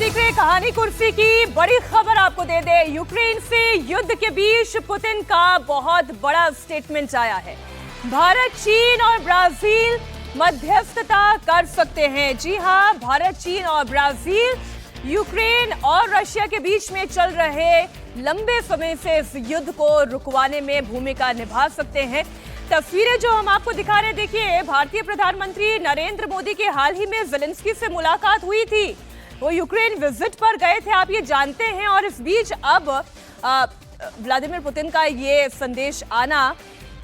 देख रहे हैं कहानी कुर्सी की बड़ी खबर आपको दे दे। यूक्रेन से युद्ध के बीच पुतिन का बहुत बड़ा स्टेटमेंट आया है। भारत, चीन और ब्राजील मध्यस्थता कर सकते हैं। जी हां, भारत, चीन और ब्राजील यूक्रेन और रशिया के बीच में चल रहे लंबे समय से इस युद्ध को रुकवाने में भूमिका निभा सकते हैं। तस्वीरें जो हम आपको दिखा रहे हैं, देखिए, भारतीय प्रधानमंत्री नरेंद्र मोदी के हाल ही में ज़ेलेंस्की से मुलाकात हुई थी। वो यूक्रेन विजिट पर गए थे, आप ये जानते हैं। और इस बीच अब व्लादिमीर पुतिन का ये संदेश आना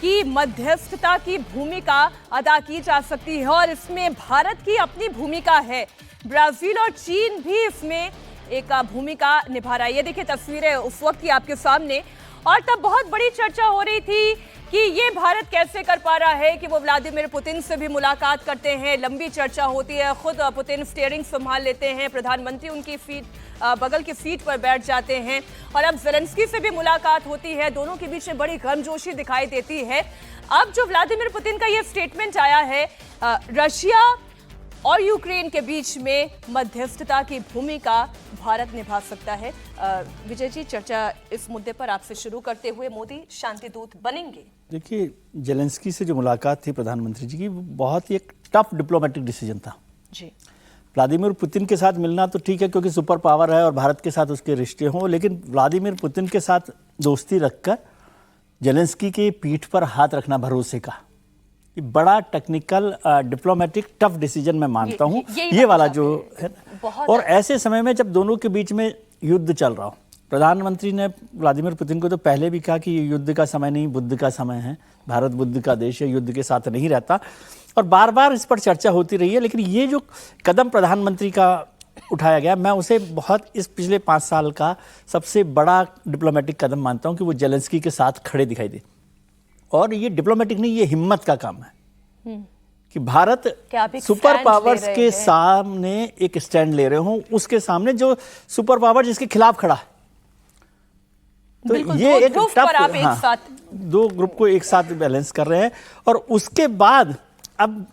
कि मध्यस्थता की भूमिका अदा की जा सकती है और इसमें भारत की अपनी भूमिका है। ब्राजील और चीन भी इसमें एक भूमिका निभा रहा है। ये देखिए तस्वीरें उस वक्त की आपके सामने। और तब बहुत बड़ी चर्चा हो रही थी कि ये भारत कैसे कर पा रहा है कि वो व्लादिमीर पुतिन से भी मुलाकात करते हैं। लंबी चर्चा होती है, खुद पुतिन स्टीयरिंग संभाल लेते हैं, प्रधानमंत्री उनकी बगल की सीट पर बैठ जाते हैं। और अब ज़ेलेंस्की से भी मुलाकात होती है, दोनों के बीच में बड़ी गर्मजोशी दिखाई देती है। अब जो व्लादिमीर पुतिन का ये स्टेटमेंट आया है, रशिया और यूक्रेन के बीच में मध्यस्थता की भूमिका भारत निभा सकता है। विजय जी, चर्चा इस मुद्दे पर आपसे शुरू करते हुए, मोदी शांति दूत बनेंगे? देखिए, ज़ेलेंस्की से जो मुलाकात थी प्रधानमंत्री जी की, बहुत ही एक टफ डिप्लोमेटिक डिसीजन था जी। व्लादिमीर पुतिन के साथ मिलना तो ठीक है क्योंकि सुपर पावर है और भारत के साथ उसके रिश्ते हों, लेकिन व्लादिमीर पुतिन के साथ दोस्ती रखकर ज़ेलेंस्की के पीठ पर हाथ रखना भरोसे का बड़ा टेक्निकल डिप्लोमेटिक टफ डिसीजन मैं मानता हूं, ये वाला जो है। और ऐसे समय में जब दोनों के बीच में युद्ध चल रहा हो, प्रधानमंत्री ने व्लादिमीर पुतिन को तो पहले भी कहा कि ये युद्ध का समय नहीं, बुद्ध का समय है, भारत बुद्ध का देश है, युद्ध के साथ नहीं रहता। और बार बार इस पर चर्चा होती रही है। लेकिन ये जो कदम प्रधानमंत्री का उठाया गया, मैं उसे बहुत इस पिछले 5 साल का सबसे बड़ा डिप्लोमेटिक कदम मानता हूँ कि वो ज़ेलेंस्की के साथ खड़े दिखाई दे। और ये डिप्लोमेटिक नहीं, ये हिम्मत का काम है कि भारत सुपर पावर्स के सामने एक स्टैंड ले रहे हों, उसके सामने जो सुपर पावर जिसके खिलाफ खड़ा है। तो ये एक टफ, दो ग्रुप को एक साथ बैलेंस कर रहे हैं। और उसके बाद अब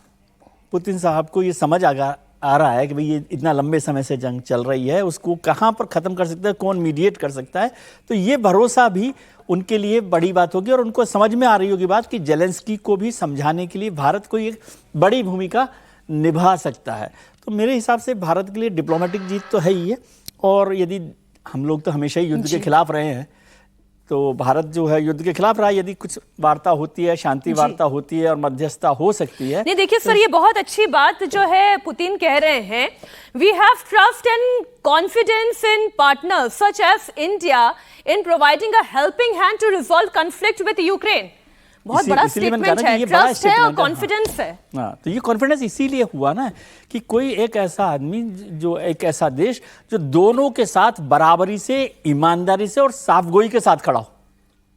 पुतिन साहब को ये समझ आ रहा है कि भाई ये इतना लंबे समय से जंग चल रही है, उसको कहाँ पर ख़त्म कर सकता है, कौन मीडिएट कर सकता है। तो ये भरोसा भी उनके लिए बड़ी बात होगी और उनको समझ में आ रही होगी बात कि ज़ेलेंस्की को भी समझाने के लिए भारत को एक बड़ी भूमिका निभा सकता है। तो मेरे हिसाब से भारत के लिए डिप्लोमेटिक जीत तो है ही है। और यदि हम लोग तो हमेशा ही युद्ध के खिलाफ रहे हैं, तो भारत जो है युद्ध के खिलाफ रहा। यदि कुछ वार्ता होती है, शांति वार्ता होती है और मध्यस्थता हो सकती है। नहीं, देखिए सर, ये बहुत अच्छी बात जो है पुतिन कह रहे हैं, we have trust and confidence in partners such as India in providing a helping hand to resolve conflict with Ukraine. बहुत बड़ा स्टेटमेंट है, ट्रस्ट है और कॉन्फिडेंस है। हाँ, तो ये कॉन्फिडेंस इसीलिए हुआ ना कि कोई एक ऐसा आदमी, जो एक ऐसा देश जो दोनों के साथ बराबरी से, ईमानदारी से और साफगोई के साथ खड़ा हो।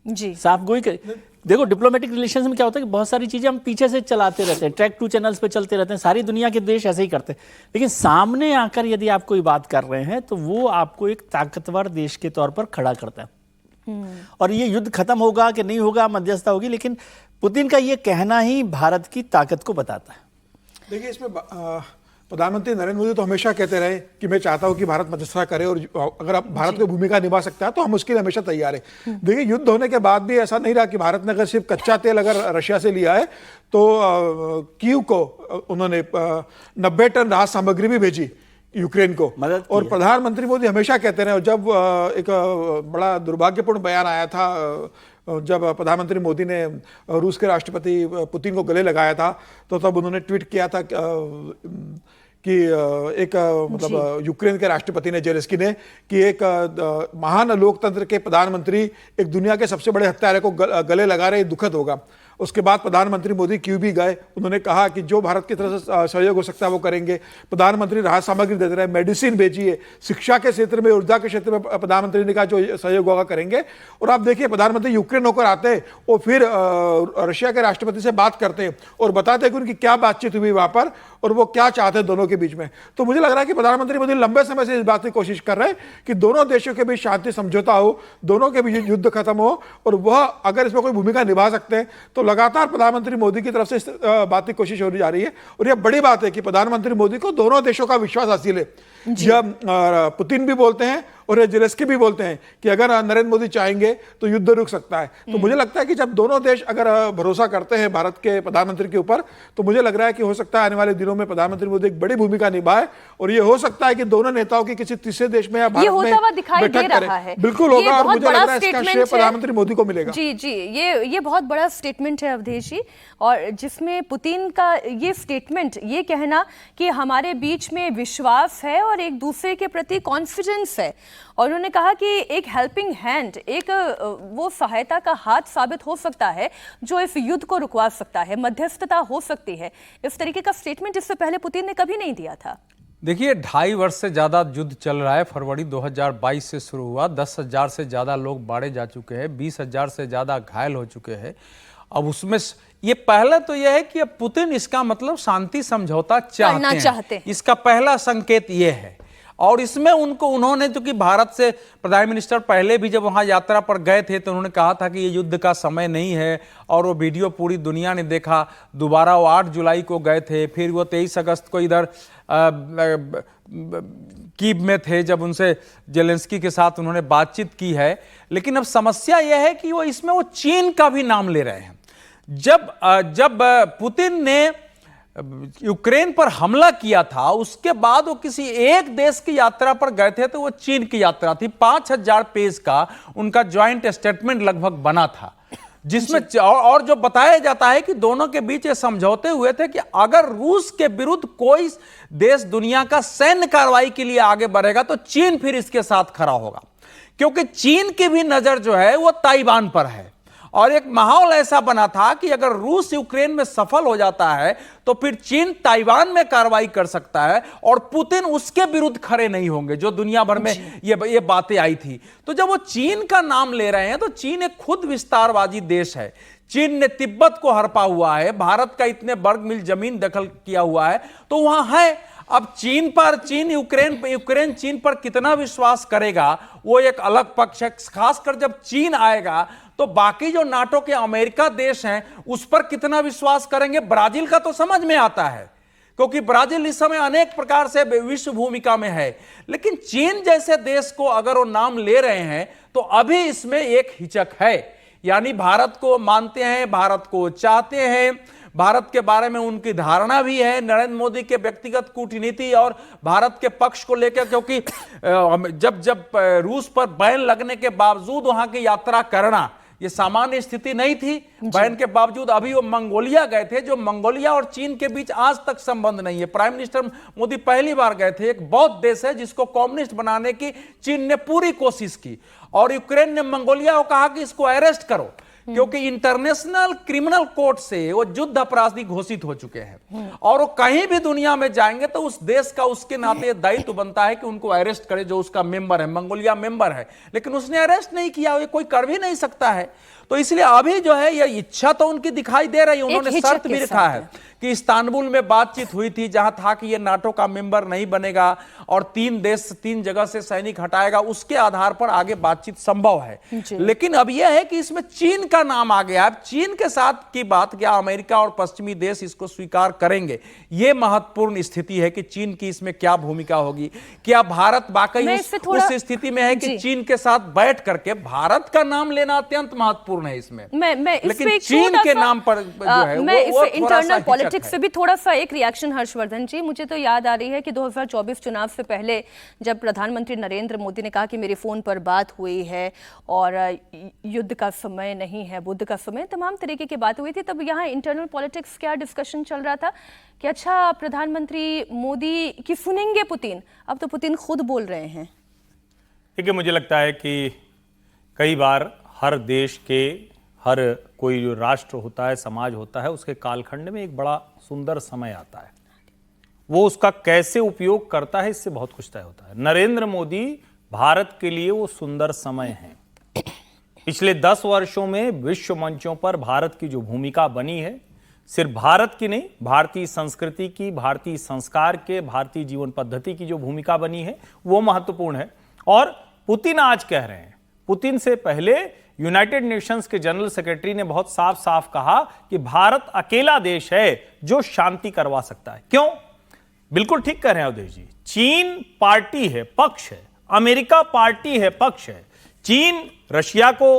जी, साफगोई के देखो, डिप्लोमेटिक रिलेशंस में क्या होता है कि बहुत सारी चीजें हम पीछे से चलाते रहते हैं, ट्रैक 2 चैनल्स पे चलते रहते हैं, सारी दुनिया के देश ऐसे ही करते हैं। लेकिन सामने आकर यदि आप कोई बात कर रहे हैं तो वो आपको एक ताकतवर देश के तौर पर खड़ा करता है। और ये युद्ध खत्म होगा कि नहीं होगा, मध्यस्थता होगी, लेकिन पुतिन का ये कहना ही भारत की ताकत को बताता है। देखिए, इसमें प्रधानमंत्री नरेंद्र मोदी तो हमेशा कहते रहे कि मैं चाहता हूं कि भारत मध्यस्थता करे और अगर आप भारत की भूमिका निभा सकता है तो हम उसके लिए हमेशा तैयार है। देखिए, युद्ध होने के बाद भी ऐसा नहीं रहा कि भारत ने अगर सिर्फ कच्चा तेल अगर रशिया से लिया है तो कीव को उन्होंने 90 टन राहत सामग्री भी भेजी यूक्रेन को। और प्रधानमंत्री मोदी हमेशा कहते रहे। जब एक बड़ा दुर्भाग्यपूर्ण बयान आया था जब प्रधानमंत्री मोदी ने रूस के राष्ट्रपति पुतिन को गले लगाया था, तो तब उन्होंने ट्वीट किया था कि एक मतलब यूक्रेन के राष्ट्रपति ने, ज़ेलेंस्की ने, कि एक महान लोकतंत्र के प्रधानमंत्री एक दुनिया के सबसे बड़े हत्यारे को गले लगा रहे, दुखद होगा। उसके बाद प्रधानमंत्री मोदी क्यों भी गए, उन्होंने कहा कि जो भारत की तरफ से सहयोग हो सकता है वो करेंगे। प्रधानमंत्री राहत सामग्री देते रहे, मेडिसिन भेजिए, शिक्षा के क्षेत्र में, ऊर्जा के क्षेत्र में प्रधानमंत्री ने कहा जो सहयोग होगा करेंगे। और आप देखिए, प्रधानमंत्री यूक्रेन होकर आते हैं और फिर रशिया के राष्ट्रपति से बात करते हैं और बताते हैं कि उनकी क्या बातचीत हुई वहां पर और वो क्या चाहते हैं दोनों के बीच में। तो मुझे लग रहा है कि प्रधानमंत्री मोदी लंबे समय से इस बात की कोशिश कर रहे हैं कि दोनों देशों के बीच शांति समझौता हो, दोनों के बीच युद्ध खत्म हो, और वह अगर इसमें कोई भूमिका निभा सकते हैं तो लगातार प्रधानमंत्री मोदी की तरफ से इस बात की कोशिश हो जा रही है, और यह बड़ी बात है कि प्रधानमंत्री मोदी को दोनों देशों का विश्वास हासिल है। जब पुतिन भी बोलते हैं और जेलेंस्की भी बोलते हैं कि अगर नरेंद्र मोदी चाहेंगे तो युद्ध रुक सकता है। तो मुझे लगता है कि जब दोनों देश अगर भरोसा करते हैं भारत के प्रधानमंत्री के ऊपर, तो मुझे लग रहा है कि हो सकता है आने वाले दिनों में प्रधानमंत्री मोदी एक बड़ी भूमिका निभाए, और ये हो सकता है कि दोनों नेताओं की किसी तीसरे देश में या भारत में दिखाई दे रहा है। बिल्कुल होगा, और मुझे लग रहा है इसका श्रेय प्रधानमंत्री मोदी को मिलेगा। जी जी, ये बहुत बड़ा स्टेटमेंट है अवधेश जी, और जिसमें पुतिन का ये स्टेटमेंट, ये कहना कि हमारे बीच में विश्वास है और एक दूसरे के प्रति कॉन्फिडेंस है, और उन्होंने कहा कि एक हेल्पिंग हैंड, एक वो सहायता का हाथ साबित हो सकता है जो इस युद्ध को रुकवा सकता है, मध्यस्थता हो सकती है। इस तरीके का स्टेटमेंट इससे पहले पुतिन ने कभी नहीं दिया था। देखिए, 2.5 वर्ष से ज़्यादा युद्ध चल रहा है। फरवरी 2022 से शुरू हुआ, 10,000 से ज़्यादा लोग मारे जा चुके हैं, 20,000 से ज़्यादा घायल हो चुके हैं। अब उसमें ये पहले तो यह है कि अब पुतिन इसका मतलब शांति समझौता चाहते हैं। इसका पहला संकेत ये है, और इसमें उन्होंने जो कि भारत से प्रधान मिनिस्टर पहले भी जब वहां यात्रा पर गए थे तो उन्होंने कहा था कि ये युद्ध का समय नहीं है, और वो वीडियो पूरी दुनिया ने देखा। दोबारा वो 8 जुलाई को गए थे, फिर वो 23 अगस्त को इधर कीव में थे जब उनसे जेलेंस्की के साथ उन्होंने बातचीत की है। लेकिन अब समस्या यह है कि वो इसमें वो चीन का भी नाम ले रहे हैं। जब पुतिन ने यूक्रेन पर हमला किया था, उसके बाद वो किसी एक देश की यात्रा पर गए थे, तो वो चीन की यात्रा थी। 5,000 पेज का उनका ज्वाइंट स्टेटमेंट लगभग बना था, जिसमें और जो बताया जाता है कि दोनों के बीच ये समझौते हुए थे कि अगर रूस के विरुद्ध कोई देश दुनिया का सैन्य कार्रवाई के लिए आगे बढ़ेगा तो चीन फिर इसके साथ खड़ा होगा, क्योंकि चीन की भी नजर जो है वो ताइवान पर है। और एक माहौल ऐसा बना था कि अगर रूस यूक्रेन में सफल हो जाता है तो फिर चीन ताइवान में कार्रवाई कर सकता है, और पुतिन उसके विरुद्ध खड़े नहीं होंगे, जो दुनिया भर में ये बातें आई थी। तो जब वो चीन का नाम ले रहे हैं, तो चीन एक खुद विस्तारवादी देश है। चीन ने तिब्बत को हड़पा हुआ है, भारत का इतने वर्ग मील जमीन दखल किया हुआ है, तो वहां है। अब यूक्रेन चीन पर कितना विश्वास करेगा वो एक अलग पक्ष है। खासकर जब चीन आएगा तो बाकी जो नाटो के अमेरिका देश हैं उस पर कितना विश्वास करेंगे। ब्राजील का तो समझ में आता है, क्योंकि ब्राजील इस समय अनेक प्रकार से विश्व भूमिका में है। लेकिन चीन जैसे देश को अगर वो नाम ले रहे हैं तो अभी इसमें एक हिचक है, यानी भारत को मानते हैं, भारत को चाहते हैं, भारत के बारे में उनकी धारणा भी है, नरेंद्र मोदी के व्यक्तिगत कूटनीति और भारत के पक्ष को लेकर। क्योंकि जब रूस पर बैन लगने के बावजूद वहां की यात्रा करना ये सामान्य स्थिति नहीं थी। बैन के बावजूद अभी वो मंगोलिया गए थे, जो मंगोलिया और चीन के बीच आज तक संबंध नहीं है। प्राइम मिनिस्टर मोदी पहली बार गए थे। एक बौद्ध देश है जिसको कम्युनिस्ट बनाने की चीन ने पूरी कोशिश की, और यूक्रेन ने मंगोलिया को कहा कि इसको अरेस्ट करो, क्योंकि इंटरनेशनल क्रिमिनल कोर्ट से वो युद्ध अपराधी घोषित हो चुके हैं, और वो कहीं भी दुनिया में जाएंगे तो उस देश का उसके नाते दायित्व बनता है कि उनको अरेस्ट करे, जो उसका मेंबर है। मंगोलिया मेंबर है, लेकिन उसने अरेस्ट नहीं किया, ये कोई कर भी नहीं सकता है। तो इसलिए अभी जो है ये इच्छा तो उनकी दिखाई दे रही है। उन्होंने शर्त भी रखा है कि इस्तांबुल में बातचीत हुई थी, जहां था कि ये नाटो का मेंबर नहीं बनेगा और 3 जगह से सैनिक हटाएगा, उसके आधार पर आगे बातचीत संभव है। लेकिन अब यह है कि इसमें चीन का नाम आ गया। अब चीन के साथ की बात, क्या अमेरिका और पश्चिमी देश इसको स्वीकार करेंगे, यह महत्वपूर्ण स्थिति है कि चीन की इसमें क्या भूमिका होगी। क्या भारत वाकई उस स्थिति में है कि चीन के साथ बैठ करके भारत का नाम लेना अत्यंत महत्वपूर्ण है इसमें। लेकिन चीन के नाम पर जो है वो इंटरनल पॉलिटिक्स से भी थोड़ा सा एक रिएक्शन। हर्षवर्धन जी, मुझे तो याद आ रही है कि 2024 चुनाव से पहले जब प्रधानमंत्री नरेंद्र मोदी ने कहा कि मेरे फोन पर बात हुई है और युद्ध का समय नहीं है, बुद्ध का समय, तमाम तरीके की बात हुई थी, तब यहाँ इंटरनल पॉलिटिक्स क्या डिस्कशन चल रहा था कि अच्छा प्रधानमंत्री मोदी की सुनेंगे पुतिन। अब तो पुतिन खुद बोल रहे हैं। देखिए, मुझे लगता है कि कई बार हर देश के, हर कोई जो राष्ट्र होता है, समाज होता है, उसके कालखंड में एक बड़ा सुंदर समय आता है। वो उसका कैसे उपयोग करता है, इससे बहुत कुछ तय होता है। नरेंद्र मोदी भारत के लिए वो सुंदर समय है। पिछले 10 वर्षों में विश्व मंचों पर भारत की जो भूमिका बनी है, सिर्फ भारत की नहीं, भारतीय संस्कृति की, भारतीय संस्कार के, भारतीय जीवन पद्धति की जो भूमिका बनी है वो महत्वपूर्ण है। और पुतिन आज कह रहे हैं, पुतिन से पहले यूनाइटेड नेशंस के जनरल सेक्रेटरी ने बहुत साफ साफ कहा कि भारत अकेला देश है जो शांति करवा सकता है। क्यों? बिल्कुल ठीक कह रहे हैं अवधेश जी। चीन पार्टी है, पक्ष है, अमेरिका पार्टी है, पक्ष है। चीन रशिया को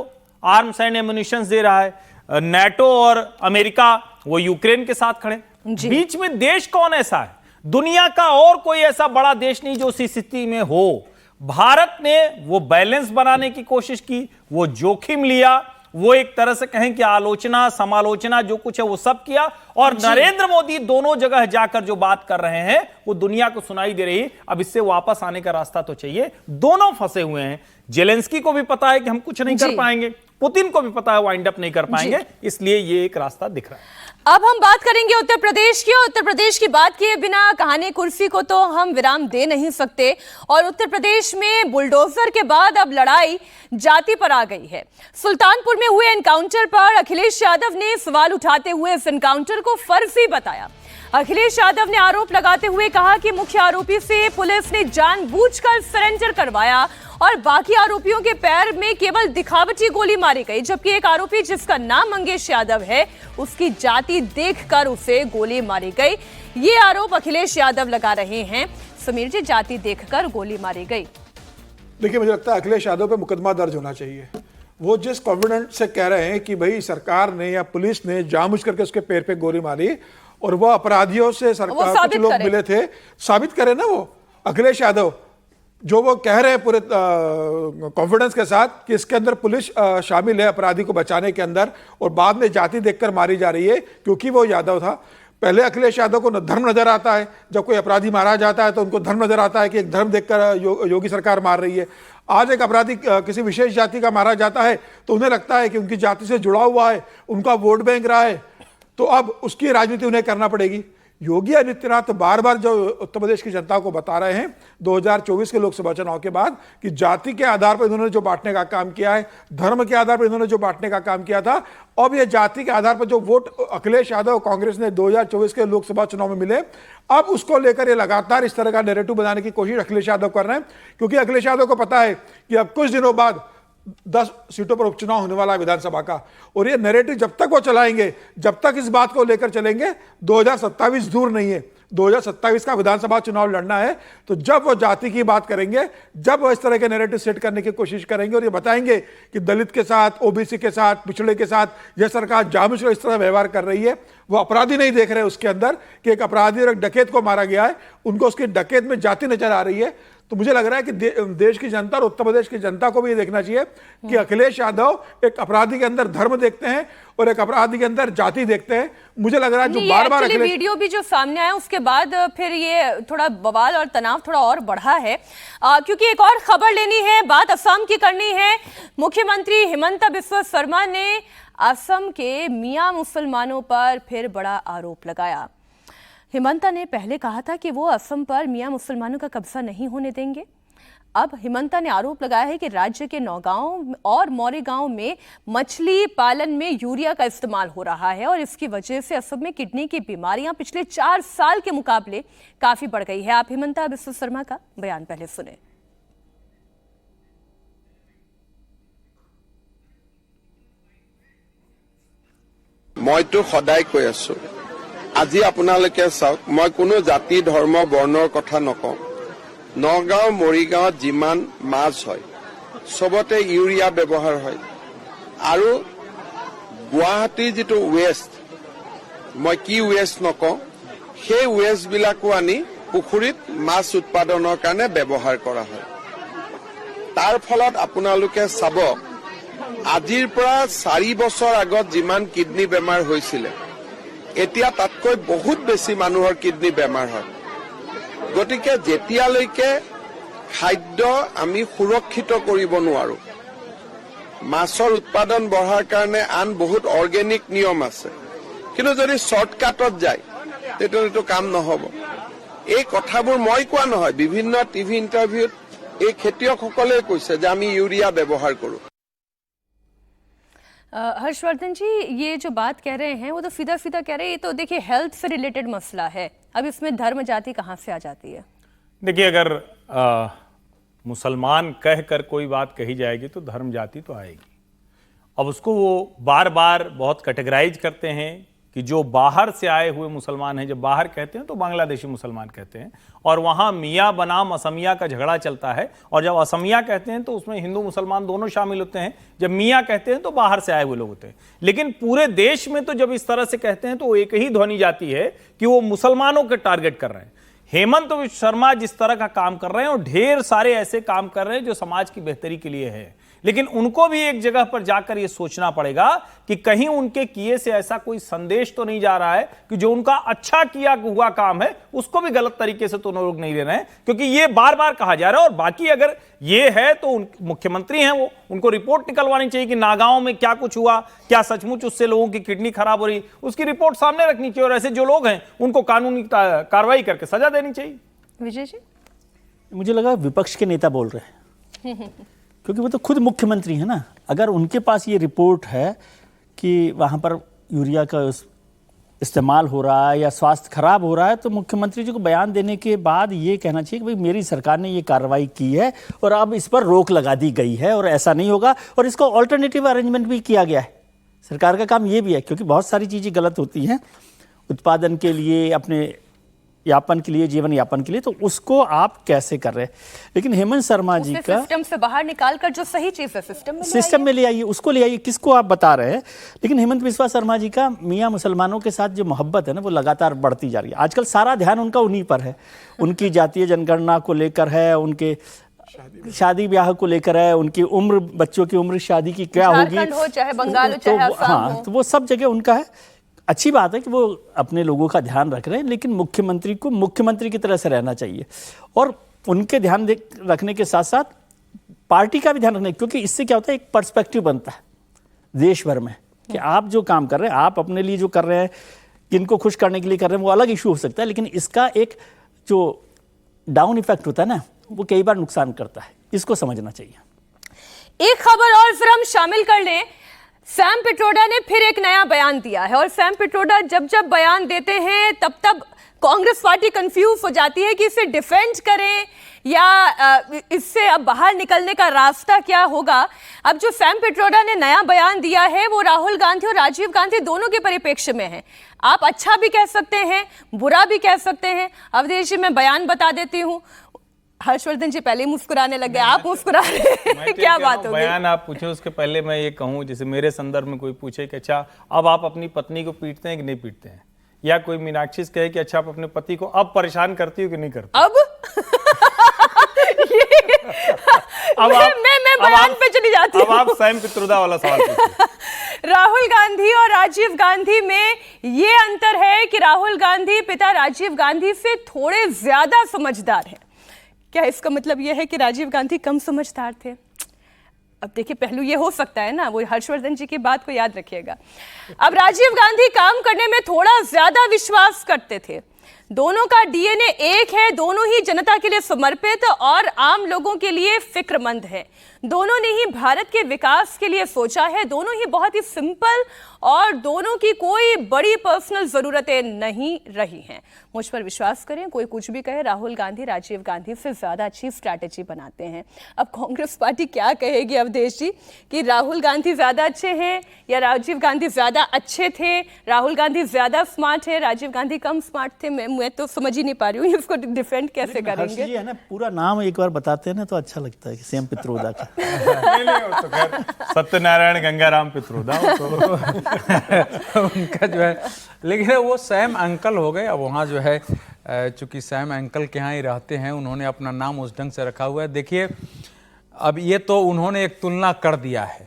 आर्म्स एंड एमुनिशंस दे रहा है, नेटो और अमेरिका वो यूक्रेन के साथ खड़े। बीच में देश कौन ऐसा है? दुनिया का और कोई ऐसा बड़ा देश नहीं जो उसी स्थिति में हो। भारत ने वो बैलेंस बनाने की कोशिश की, वो जोखिम लिया, वो एक तरह से कहें कि आलोचना समालोचना जो कुछ है वो सब किया, और नरेंद्र मोदी दोनों जगह जाकर जो बात कर रहे हैं वो दुनिया को सुनाई दे रही है। अब इससे वापस आने का रास्ता तो चाहिए। दोनों फंसे हुए हैं। जेलेंस्की को भी पता है कि हम कुछ नहीं कर पाएंगे, पुतिन को भी पता है वाइंड अप नहीं कर पाएंगे, इसलिए ये एक रास्ता दिख रहा है। अब हम बात करेंगे उत्तर प्रदेश की। उत्तर प्रदेश की बात किए बिना कहानी कुर्सी को तो हम विराम दे नहीं सकते, और उत्तर प्रदेश में बुलडोजर के बाद अब लड़ाई जाति पर आ गई है। सुल्तानपुर में हुए एनकाउंटर पर अखिलेश यादव ने सवाल उठाते हुए इस एनकाउंटर को फर्जी बताया। अखिलेश यादव ने आरोप लगाते हुए कहा कि मुख्य आरोपी से पुलिस ने जानबूझकर सरेंडर करवाया और बाकी आरोपियों के पैर में केवल दिखावटी गोली मारी गई, जबकि एक आरोपी जिसका नाम मंगेश यादव है उसकी जाति देखकर उसे गोली मारी गई। ये आरोप अखिलेश यादव लगा रहे हैं। समीर जी, जाति देखकर गोली मारी गई। देखिए, मुझे लगता है अखिलेश यादव पे मुकदमा दर्ज होना चाहिए। वो जिस कॉन्फिडेंस से कह रहे हैं कि भाई सरकार ने या पुलिस ने जानबूझ करके उसके पैर पे गोली मारी और वो अपराधियों से सरकार कुछ लोग मिले थे, साबित करे ना वो अखिलेश यादव, जो वो कह रहे हैं पूरे कॉन्फिडेंस के साथ कि इसके अंदर पुलिस शामिल है अपराधी को बचाने के अंदर, और बाद में जाति देखकर मारी जा रही है क्योंकि वो यादव था। पहले अखिलेश यादव को धर्म नजर आता है, जब कोई अपराधी मारा जाता है तो उनको धर्म नजर आता है कि एक धर्म देखकर योगी सरकार मार रही है। आज एक अपराधी किसी विशेष जाति का मारा जाता है तो उन्हें लगता है कि उनकी जाति से जुड़ा हुआ है, उनका वोट बैंक रहा है, तो अब उसकी राजनीति उन्हें करना पड़ेगी। योगी आदित्यनाथ बार बार जो उत्तर प्रदेश की जनता को बता रहे हैं 2024 के लोकसभा चुनाव के बाद कि जाति के आधार पर इन्होंने जो बांटने का काम किया है, धर्म के आधार पर इन्होंने जो बांटने का काम किया था, अब ये जाति के आधार पर जो वोट अखिलेश यादव कांग्रेस ने 2024 के लोकसभा चुनाव में मिले, अब उसको लेकर ये लगातार इस तरह का नैरेटिव बनाने की कोशिश अखिलेश यादव कर रहे हैं, क्योंकि अखिलेश यादव को पता है कि अब कुछ दिनों बाद 10 सीटों पर उपचुनाव होने वाला है विधानसभा का, और ये नैरेटिव जब तक वो चलाएंगे, जब तक इस बात को लेकर चलेंगे, 2027 दूर नहीं है। 2027 का विधानसभा चुनाव लड़ना है, तो जब वो जाति की बात करेंगे, जब वो इस तरह के नैरेटिव सेट करने की कोशिश करेंगे और ये बताएंगे कि दलित के साथ, ओबीसी के साथ, पिछड़े के साथ यह सरकार जानबूझकर इस तरह व्यवहार कर रही है, वो अपराधी नहीं देख रहे उसके अंदर कि एक अपराधी और एक डकैत को मारा गया है, उनको उसकी डकैत में जाति नजर आ रही है। तो मुझे लग रहा है कि देश की जनता और उत्तर प्रदेश की जनता को भी ये देखना चाहिए कि अखिलेश यादव एक अपराधी के अंदर धर्म देखते हैं और एक अपराधी के अंदर जाति देखते हैं। मुझे लग रहा है जो बार बार वीडियो भी जो सामने आया उसके बाद फिर ये थोड़ा बवाल और तनाव थोड़ा और बढ़ा है, क्योंकि एक और खबर लेनी है, बात असम की करनी है। मुख्यमंत्री हिमंता बिस्वा शर्मा ने असम के मियां मुसलमानों पर फिर बड़ा आरोप लगाया। हिमंता ने पहले कहा था कि वो असम पर मियां मुसलमानों का कब्जा नहीं होने देंगे। अब हिमंता ने आरोप लगाया है कि राज्य के नौगांव और मोरेगांव में मछली पालन में यूरिया का इस्तेमाल हो रहा है और इसकी वजह से असम में किडनी की बीमारियां पिछले 4 साल के मुकाबले काफी बढ़ गई है। आप हिमंता बिस्वा शर्मा का बयान पहले सुने। मैं तो सदाय কৈ আছো, আজি আপোনালোকে চাওক, মই কোনো জাতি ধৰ্ম বৰ্ণৰ কথা নকওঁ। নগাঁও মৰিগাঁৱত যিমান মাছ হয় সবতে ইউৰিয়া ব্যৱহাৰ হয়, আৰু গুৱাহাটীৰ যিটো ৱেষ্ট, মই কি ৱেষ্ট নকওঁ, সেই ৱেষ্টবিলাকো আনি পুখুৰীত মাছ উৎপাদনৰ কাৰণে ব্যৱহাৰ কৰা হয়। তাৰ ফলত আপোনালোকে চাব, আজিৰ পৰা 4 বছৰ আগত যিমান কিডনী বেমাৰ হৈছিলে, এতিয়া তাতকৈ বহুত বেছি মানুহৰ কিডনী বেমাৰ হয়। গতিকে যেতিয়ালৈকে খাদ্য আমি সুৰক্ষিত কৰিব নোৱাৰো, মাছৰ উৎপাদন বঢ়াৰ কাৰণে আন বহুত অৰ্গেনিক নিয়ম আছে, কিন্তু যদি শৰ্টকাটত যায় তেতিয়াতো কাম নহব। এই কথাবোৰ মই কোৱা নহয়, বিভিন্ন টিভি ইণ্টাৰভিউত এই খেতিয়কসকলে কৈছে যে আমি ইউৰিয়া ব্যৱহাৰ কৰো। हर्षवर्धन जी, ये जो बात कह रहे हैं वो तो सीधा सीधा कह रहे हैं, ये तो देखिए हेल्थ से रिलेटेड मसला है, अब इसमें धर्म जाति कहाँ से आ जाती है? देखिए, अगर मुसलमान कहकर कोई बात कही जाएगी तो धर्म जाति तो आएगी, अब उसको वो बार बार बहुत कैटेगराइज करते हैं कि जो बाहर से आए हुए मुसलमान हैं, जब बाहर कहते हैं तो बांग्लादेशी मुसलमान कहते हैं, और वहाँ मियाँ बनाम असमिया का झगड़ा चलता है, और जब असमिया कहते हैं तो उसमें हिंदू मुसलमान दोनों शामिल होते हैं, जब मियाँ कहते हैं तो बाहर से आए हुए लोग होते हैं। लेकिन पूरे देश में तो जब इस तरह से कहते हैं तो एक ही ध्वनि जाती है कि वो मुसलमानों के टारगेट कर रहे हैं। हेमंत विश्व शर्मा जिस तरह का काम कर रहे हैं और ढेर सारे ऐसे काम कर रहे हैं जो समाज की बेहतरी के लिए है, लेकिन उनको भी एक जगह पर जाकर यह सोचना पड़ेगा कि कहीं उनके किए से ऐसा कोई संदेश तो नहीं जा रहा है कि जो उनका अच्छा किया हुआ काम है उसको भी गलत तरीके से तो लोग नहीं ले रहे हैं, क्योंकि ये बार बार कहा जा रहा है। और बाकी अगर ये है तो मुख्यमंत्री हैं, वो उनको रिपोर्ट निकलवानी चाहिए कि नागांव में क्या कुछ हुआ, क्या सचमुच उससे लोगों की किडनी खराब हो रही, उसकी रिपोर्ट सामने रखनी चाहिए, और ऐसे जो लोग हैं उनको कानूनी कार्रवाई करके सजा देनी चाहिए। विजय जी, मुझे लगा विपक्ष के नेता बोल रहे हैं क्योंकि वो तो खुद मुख्यमंत्री है ना। अगर उनके पास ये रिपोर्ट है कि वहाँ पर यूरिया का इस्तेमाल हो रहा है या स्वास्थ्य खराब हो रहा है, तो मुख्यमंत्री जी को बयान देने के बाद ये कहना चाहिए कि भाई मेरी सरकार ने ये कार्रवाई की है और अब इस पर रोक लगा दी गई है और ऐसा नहीं होगा, और इसको ऑल्टरनेटिव अरेंजमेंट भी किया गया है। सरकार का काम ये भी है, क्योंकि बहुत सारी चीज़ें गलत होती हैं उत्पादन के लिए, अपने यापन के लिए, जीवन यापन के लिए, तो उसको आप कैसे कर रहे हैं। लेकिन हेमंत शर्मा जी का सिस्टम से बाहर निकाल कर जो सही चीज है सिस्टम में ले आइए, उसको ले आइए, किसको आप बता रहे हैं। लेकिन हेमंत बिस्वा शर्मा जी का मियाँ मुसलमानों के साथ जो मोहब्बत है ना, वो लगातार बढ़ती जा रही है। आजकल सारा ध्यान उनका उन्हीं पर है, उनकी जातीय जनगणना को लेकर है, उनके शादी ब्याह को लेकर है, उनकी उम्र, बच्चों की उम्र शादी की क्या होगी, हो चाहे बंगाल हो चाहे असम हो। तो वो सब जगह उनका है। अच्छी बात है कि वो अपने लोगों का ध्यान रख रहे हैं, लेकिन मुख्यमंत्री को मुख्यमंत्री की तरह से रहना चाहिए, और उनके ध्यान रखने के साथ साथ पार्टी का भी ध्यान रखना, क्योंकि इससे क्या होता है, एक पर्सपेक्टिव बनता है देश भर में कि आप जो काम कर रहे हैं, आप अपने लिए जो कर रहे हैं, किनको खुश करने के लिए कर रहे हैं, वो अलग इशू हो सकता है, लेकिन इसका एक जो डाउन इफेक्ट होता है ना, वो कई बार नुकसान करता है। इसको समझना चाहिए। एक खबर और फिर हम शामिल कर लें। सैम पिट्रोडा ने फिर एक नया बयान दिया है, और सैम पिट्रोडा जब जब बयान देते हैं तब तब कांग्रेस पार्टी कंफ्यूज हो जाती है कि इसे डिफेंड करें या इससे अब बाहर निकलने का रास्ता क्या होगा। अब जो सैम पिट्रोडा ने नया बयान दिया है वो राहुल गांधी और राजीव गांधी दोनों के परिप्रेक्ष्य में है। आप अच्छा भी कह सकते हैं, बुरा भी कह सकते हैं। अवधेश जी, मैं बयान बता देती हूँ। हर्षवर्धन जी पहले मुस्कुराने लग गए, आप मुस्कुरा रहे हैं, क्या बात होगी? बयान आप पूछे उसके पहले मैं ये कहूँ, जैसे मेरे संदर्भ में कोई पूछे कि अच्छा अब आप अपनी पत्नी को पीटते हैं कि नहीं पीटते हैं, या कोई मीनाक्षी से कहे कि अच्छा आप अपने पति को अब परेशान करती हो कि नहीं करती। अब मैं बयान पे चली जाती हूँ। अब आप सैम पित्रोदा वाला सवाल पूछिए। राहुल गांधी और राजीव गांधी में ये अंतर है कि राहुल गांधी पिता राजीव गांधी से थोड़े ज्यादा समझदार हैं। क्या इसका मतलब यह है कि राजीव गांधी कम समझदार थे? अब देखिए, पहलू ये हो सकता है ना, वो हर्षवर्धन जी की बात को याद रखिएगा। अब राजीव गांधी काम करने में थोड़ा ज्यादा विश्वास करते थे। दोनों का डीएनए एक है, दोनों ही जनता के लिए समर्पित और आम लोगों के लिए फिक्रमंद है। दोनों ने ही भारत के विकास के लिए सोचा है। दोनों ही बहुत ही सिंपल और दोनों की कोई बड़ी पर्सनल जरूरतें नहीं रही हैं। मुझ पर विश्वास करें, कोई कुछ भी कहे, राहुल गांधी राजीव गांधी से ज्यादा अच्छी स्ट्रैटेजी बनाते हैं। अब कांग्रेस पार्टी क्या कहेगी अवधेश जी, कि राहुल गांधी ज्यादा अच्छे हैं या राजीव गांधी ज्यादा अच्छे थे? राहुल गांधी ज्यादा स्मार्ट है, राजीव गांधी कम स्मार्ट थे? मैं तो समझ ही नहीं पा रही हूँ, इसको डिफेंड कैसे करेंगे? है ना, पूरा नाम एक बार बताते हैं ना तो अच्छा लगता है, सैम पित्रोदा का। नहीं, तो खैर सत्यनारायण गंगाराम पित्रोदा तो उनका जो है, लेकिन वो सैम अंकल हो गए। अब वहाँ जो है चूंकि सैम अंकल के यहाँ ही रहते हैं, उन्होंने अपना नाम उस ढंग से रखा हुआ है। देखिए, अब ये तो उन्होंने एक तुलना कर दिया है,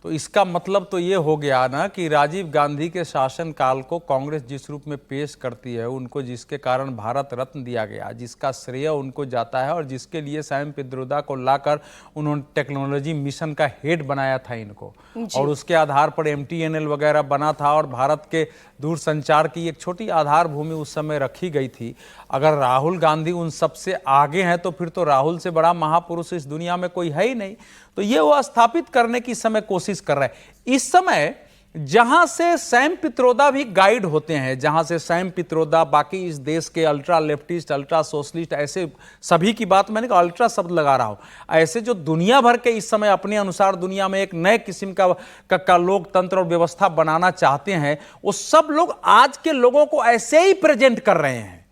तो इसका मतलब तो ये हो गया ना कि राजीव गांधी के शासनकाल को कांग्रेस जिस रूप में पेश करती है, उनको जिसके कारण भारत रत्न दिया गया, जिसका श्रेय उनको जाता है और जिसके लिए सैम पित्रोदा को लाकर उन्होंने टेक्नोलॉजी मिशन का हेड बनाया था इनको, और उसके आधार पर MTNL वगैरह बना था और भारत के दूरसंचार की एक छोटी आधार भूमि उस समय रखी गई थी। अगर राहुल गांधी उन सबसे आगे हैं तो फिर तो राहुल से बड़ा महापुरुष इस दुनिया में कोई है ही नहीं। तो ये वो स्थापित करने की समय कोशिश कर रहे हैं। इस समय जहां से सैम पित्रोदा भी गाइड होते हैं, जहां से सैम पित्रोदा, बाकी इस देश के अल्ट्रा लेफ्टिस्ट, अल्ट्रा सोशलिस्ट, ऐसे सभी की बात मैंने कहा अल्ट्रा शब्द लगा रहा हूं, ऐसे जो दुनिया भर के इस समय अपने अनुसार दुनिया में एक नए किस्म का लोकतंत्र और व्यवस्था बनाना चाहते हैं, वो सब लोग आज के लोगों को ऐसे ही प्रेजेंट कर रहे हैं।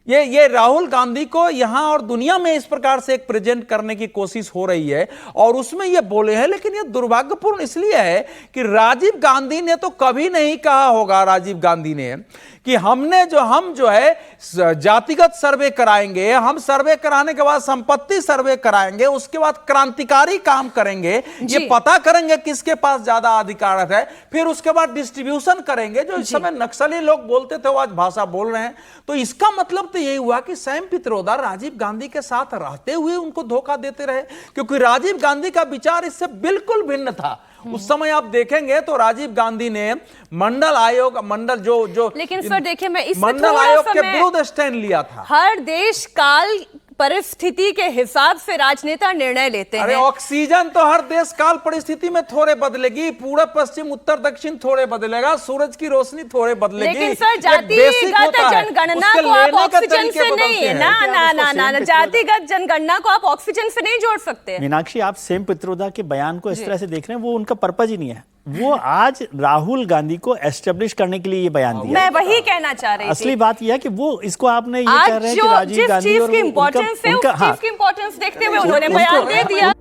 ये राहुल गांधी को यहां और दुनिया में इस प्रकार से एक प्रेजेंट करने की कोशिश हो रही है और उसमें ये बोले हैं। लेकिन ये दुर्भाग्यपूर्ण इसलिए है कि राजीव गांधी ने तो कभी नहीं कहा होगा, राजीव गांधी ने, कि हम जो है जातिगत सर्वे कराएंगे, हम सर्वे कराने के बाद संपत्ति सर्वे कराएंगे, उसके बाद क्रांतिकारी काम करेंगे, ये पता करेंगे किसके पास ज्यादा अधिकार है, फिर उसके बाद डिस्ट्रीब्यूशन करेंगे। जो इस समय नक्सली लोग बोलते थे वो आज भाषा बोल रहे हैं। तो इसका मतलब तो यही हुआ कि सैम पित्रोदा राजीव गांधी के साथ रहते हुए उनको धोखा देते रहे, क्योंकि राजीव गांधी का विचार इससे बिल्कुल भिन्न था। उस समय आप देखेंगे तो राजीव गांधी ने मंडल लेकिन सर देखिए, मैं इसमें मंडल थोड़ा आयोग सा के विरुद्ध स्टैंड लिया था। हर देश काल परिस्थिति के हिसाब से राजनेता निर्णय लेते अरे हैं। ऑक्सीजन तो हर देश काल परिस्थिति में थोड़े बदलेगी, पूरब पश्चिम उत्तर दक्षिण थोड़े बदलेगा, सूरज की रोशनी थोड़े बदलेगी। लेकिन सर जातिगत जनगणना को आप ऑक्सीजन से नहीं, ना जातिगत जनगणना को आप ऑक्सीजन से नहीं जोड़ सकते। मीनाक्षी, आप सैम पित्रोदा के बयान को इस तरह से देख रहे हैं, वो उनका पर्पज ही नहीं है। वो आज राहुल गांधी को एस्टेब्लिश करने के लिए ये बयान दिया। मैं वही कहना चाह रही थी। असली बात यह है कि वो इसको आपने ये कह रहे हैं कि राजीव गांधी जिस चीज की इंपॉर्टेंस है, उस चीज की इंपॉर्टेंस देखते हुए उन्होंने बयान दे दिया।